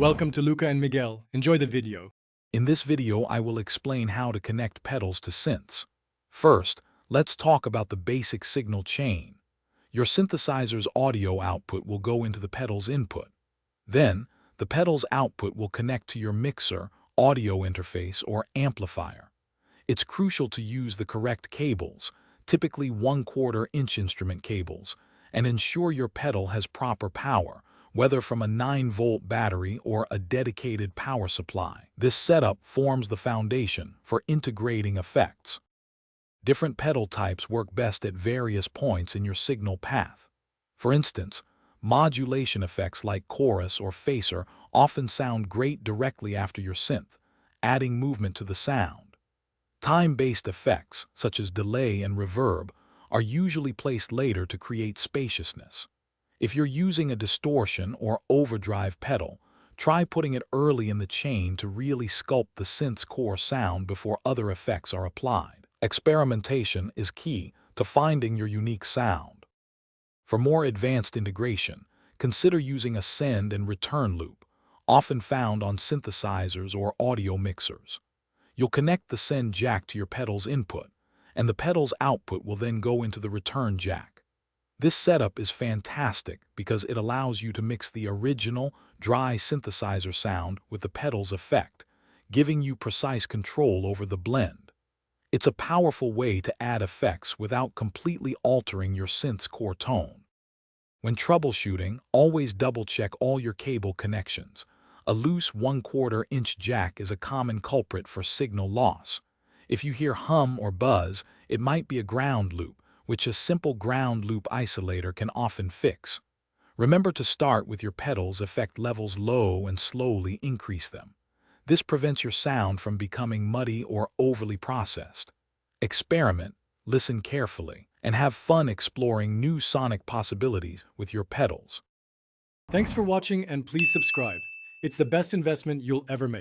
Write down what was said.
Welcome to Luca and Miguel. Enjoy the video. In this video, I will explain how to connect pedals to synths. First, let's talk about the basic signal chain. Your synthesizer's audio output will go into the pedal's input. Then, the pedal's output will connect to your mixer, audio interface, or amplifier. It's crucial to use the correct cables, typically 1/4 inch instrument cables, and ensure your pedal has proper power, whether from a 9-volt battery or a dedicated power supply. This setup forms the foundation for integrating effects. Different pedal types work best at various points in your signal path. For instance, modulation effects like chorus or phaser often sound great directly after your synth, adding movement to the sound. Time-based effects, such as delay and reverb, are usually placed later to create spaciousness. If you're using a distortion or overdrive pedal, try putting it early in the chain to really sculpt the synth's core sound before other effects are applied. Experimentation is key to finding your unique sound. For more advanced integration, consider using a send and return loop, often found on synthesizers or audio mixers. You'll connect the send jack to your pedal's input, and the pedal's output will then go into the return jack. This setup is fantastic because it allows you to mix the original, dry synthesizer sound with the pedal's effect, giving you precise control over the blend. It's a powerful way to add effects without completely altering your synth's core tone. When troubleshooting, always double-check all your cable connections. A loose 1/4 inch jack is a common culprit for signal loss. If you hear hum or buzz, it might be a ground loop, which a simple ground loop isolator can often fix. Remember to start with your pedal's effect levels low and slowly increase them. This prevents your sound from becoming muddy or overly processed. Experiment, listen carefully, and have fun exploring new sonic possibilities with your pedals. Thanks for watching and please subscribe. It's the best investment you'll ever make.